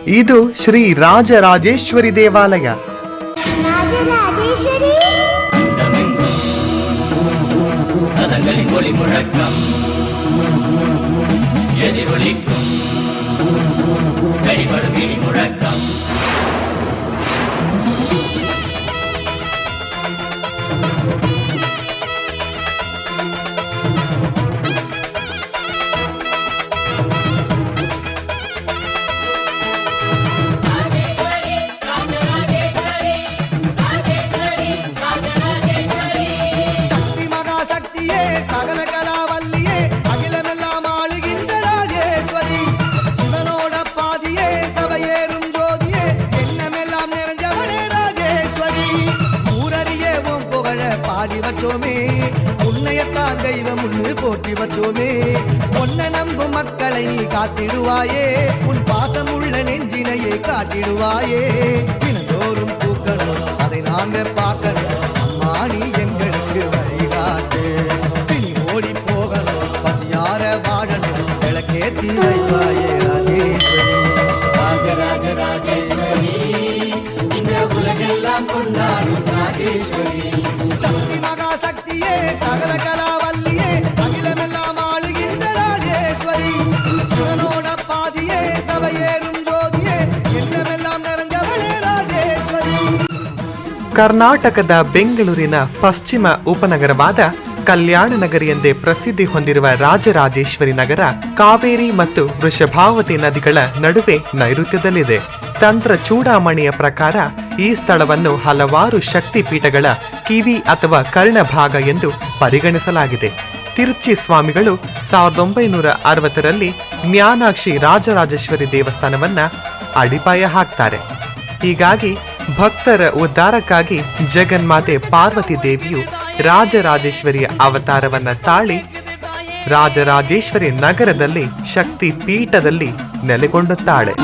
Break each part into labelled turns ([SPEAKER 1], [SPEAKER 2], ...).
[SPEAKER 1] ಇದು ಶ್ರೀ ರಾಜರಾಜೇಶ್ವರಿ ದೇವಾಲಯ.
[SPEAKER 2] உன்னையத்தான் தெய்வம் முன்னு போற்றி வச்சோமே. ஒன்ன நம்பு மக்களை நீ காத்திடுவாயே, உன் பாசமுள்ள நெஞ்சினையே காட்டிடுவாயே. தினந்தோறும் பூக்கணும் அதை நாங்க பார்க்கணும், அம்மா நீ எங்களுக்கு வழிகாட்டு. பிணி ஓடி போகணும் பசியார வாழணும், விளக்கேத்தி வைப்பாயே ராஜேஸ்வரி. ராஜராஜ ராஜேஸ்வரி, இந்த உலகெல்லாம் கொண்டாடும் ராஜேஸ்வரி. சக்தி மகா சக்தியே, சகல கலாவல்லியே, அகிலமெல்லாம் ஆளுகின்ற ராஜேஸ்வரி. சிவனோட பாதியே, சபையேறும் ஜோதியே, எண்ணமெல்லாம் நிறைஞ்சவளே ರಾಜೇಶ್ವರಿ.
[SPEAKER 1] ಕರ್ನಾಟಕದ ಬೆಂಗಳೂರಿನ ಪಶ್ಚಿಮ ಉಪನಗರವಾದ ಕಲ್ಯಾಣ ನಗರಿ ಎಂದೇ ಪ್ರಸಿದ್ಧಿ ಹೊಂದಿರುವ ರಾಜರಾಜೇಶ್ವರಿ ನಗರ ಕಾವೇರಿ ಮತ್ತು ವೃಷಭಾವತಿ ನದಿಗಳ ನಡುವೆ ನೈಋತ್ಯದಲ್ಲಿದೆ. ತಂತ್ರ ಚೂಡಾಮಣಿಯ ಪ್ರಕಾರ ಈ ಸ್ಥಳವನ್ನು ಹಲವಾರು ಶಕ್ತಿ ಪೀಠಗಳ ಕಿವಿ ಅಥವಾ ಕರ್ಣಭಾಗ ಎಂದು ಪರಿಗಣಿಸಲಾಗಿದೆ. ತಿರುಚಿ ಸ್ವಾಮಿಗಳು 1960ರಲ್ಲಿ ಜ್ಞಾನಾಕ್ಷಿ ರಾಜರಾಜೇಶ್ವರಿ ದೇವಸ್ಥಾನವನ್ನ ಅಡಿಪಾಯ ಹಾಕ್ತಾರೆ. ಹೀಗಾಗಿ ಭಕ್ತರ ಉದ್ಧಾರಕ್ಕಾಗಿ ಜಗನ್ಮಾತೆ ಪಾರ್ವತಿ ದೇವಿಯು ರಾಜರಾಜೇಶ್ವರಿಯ ಅವತಾರವನ್ನ ತಾಳಿ ರಾಜರಾಜೇಶ್ವರಿ ನಗರದಲ್ಲಿ ಶಕ್ತಿ ಪೀಠದಲ್ಲಿ ನೆಲೆಗೊಂಡುತ್ತಾಳೆ.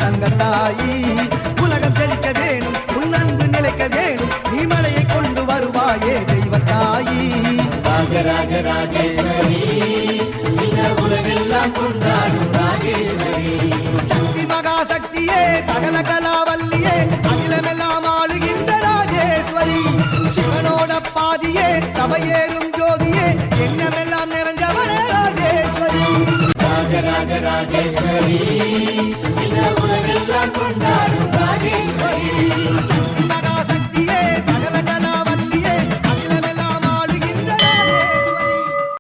[SPEAKER 2] தங்கத்தாயி உலகம் செழிக்க வேணும், உன் அன்பு நிலைக்க வேணும், நீ மழையை கொண்டு வருவாயே தெய்வத்தாயி. ராஜராஜ ராஜேஸ்வரி, இந்த உலகெல்லாம் கொண்டாடும் ராஜேஸ்வரி. சக்தி மகா சக்தியே, சகல கலாவல்லியே, அகிலமெல்லாம் ஆளுகின்ற ராஜேஸ்வரி. சிவனோட பாதியே, சபையேறும் ஜோதியே, எண்ணமெல்லாம் நிறைஞ்சவளே ராஜேஸ்வரி. ராஜராஜ ராஜேஸ்வரி, இந்த உலகெல்லாம் கொண்டாடும்